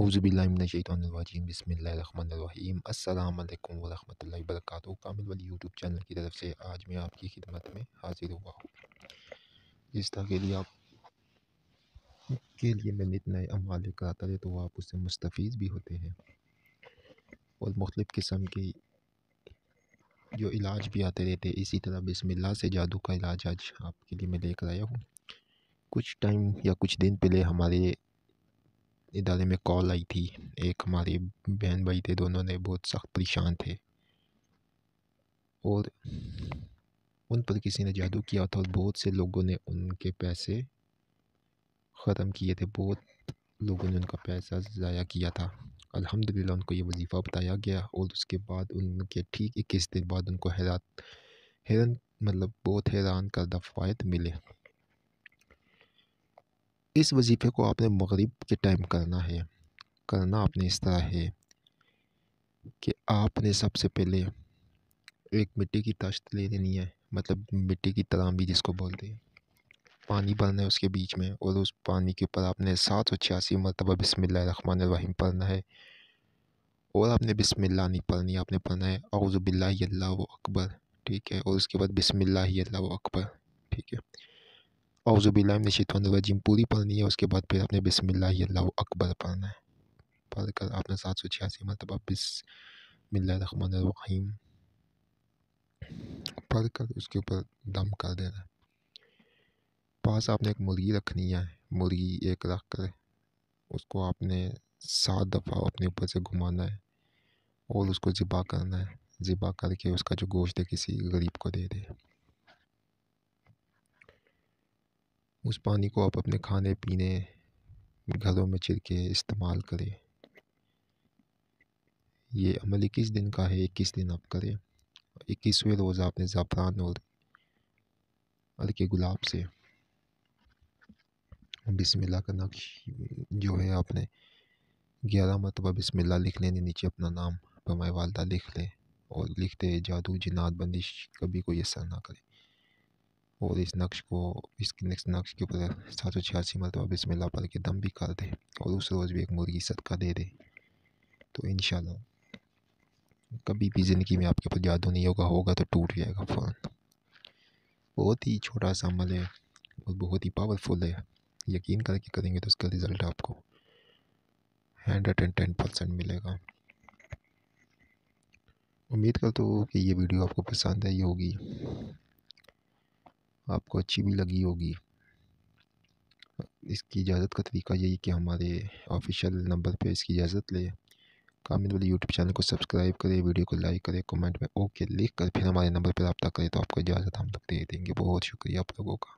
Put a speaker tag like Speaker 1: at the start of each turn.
Speaker 1: اعوذ باللہ من الشیطان الرجیم، بسم اللہ الرحمن الرحیم۔ السلام علیکم ورحمۃ اللہ وبرکاتہ۔ کامل ولی یوٹیوب چینل کی طرف سے آج میں آپ کی خدمت میں حاضر ہوا ہوں۔ جس طرح کے لیے آپ کے لیے میں نت نئے اعمال لے کر آتا ہے تو آپ اس سے مستفید بھی ہوتے ہیں، اور مختلف قسم کے جو علاج بھی آتے رہتے ہیں۔ اسی طرح بسم اللہ سے جادو کا علاج آج آپ کے لیے میں لے کر آیا ہوں۔ کچھ ٹائم یا کچھ دن پہلے ہمارے ادارے میں کال آئی تھی، ایک ہمارے بہن بھائی تھے، دونوں نے بہت سخت پریشان تھے اور ان پر کسی نے جادو کیا تھا، اور بہت سے لوگوں نے ان کے پیسے ختم کیے تھے، بہت لوگوں نے ان کا پیسہ ضائع کیا تھا۔ الحمدللہ ان کو یہ وظیفہ بتایا گیا، اور اس کے بعد ان کے ٹھیک 21 دن بعد ان کو بہت حیران کردہ فوائد ملے۔ اس وظیفے کو آپ نے مغرب کے ٹائم کرنا آپ نے اس طرح ہے کہ آپ نے سب سے پہلے ایک مٹی کی تشت لے لینی ہے، مٹی کی ترامبی جس کو بولتے ہیں۔ پانی بھرنا ہے اس کے بیچ میں، اور اس پانی کے اوپر آپ نے 786 مرتبہ بسم اللہ الرحمن الرحیم پڑھنا ہے، اور آپ نے بسم اللہ نہیں پڑھنی، آپ نے پڑھنا ہے اعوذ باللہ اللہ اکبر، ٹھیک ہے، اور اس کے بعد بسم اللہ اللہ اکبر، ٹھیک ہے۔ اعوذ باللہ من الشیطان الرجیم پوری پڑھنی ہے، اس کے بعد پھر آپ نے بسم اللہ اللہ اکبر پڑھنا ہے، پڑھ کر آپ نے 786 مرتبہ بسم اللہ الرحمن الرحیم پڑھ کر اس کے اوپر دم کر دینا ہے۔ پاس آپ نے ایک مرغی رکھنی ہے، مرغی ایک رکھ کر اس کو آپ نے 7 دفعہ اپنے اوپر سے گھمانا ہے، اور اس کو ذبح کرنا ہے، ذبح کر کے اس کا جو گوشت ہے کسی غریب کو دے دے۔ اس پانی کو آپ اپنے کھانے پینے گھروں میں چھڑ کے استعمال کریں۔ یہ عمل 21 دن کا ہے، 21 دن آپ کریں۔ 21ویں روز آپ نے زعفران اور ہلکے گلاب سے بسم اللہ کا نقش جو ہے آپ نے 11 مرتبہ بسم اللہ لکھ لیں، نیچے اپنا نام فرمائے والدہ لکھ لیں، اور لکھتے جادو جنات بندش کبھی کوئی اثر نہ کرے، اور اس نقش کے اوپر 786 مرتبہ بسم اللہ پڑھ کے دم بھی کر دے، اور اس روز بھی ایک مرغی صدقہ دے دے، تو انشاءاللہ کبھی بھی زندگی میں آپ کے اوپر جادو نہیں ہوگا تو ٹوٹ جائے گا فوراً۔ بہت ہی چھوٹا سا عمل ہے اور بہت ہی پاورفل ہے، یقین کر کے کریں گے تو اس کا رزلٹ آپ کو 110% ملے گا۔ امید کرتا ہوں کہ یہ ویڈیو آپ کو پسند آئی ہوگی، آپ کو اچھی بھی لگی ہوگی۔ اس کی اجازت کا طریقہ یہی کہ ہمارے آفیشیل نمبر پہ اس کی اجازت لے، کامل ولی یوٹیوب چینل کو سبسکرائب کرے، ویڈیو کو لائک کرے، کمنٹ میں اوکے لکھ کر پھر ہمارے نمبر پہ رابطہ کرے، تو آپ کو اجازت ہم تک دے دیں گے۔ بہت شکریہ آپ لوگوں کا۔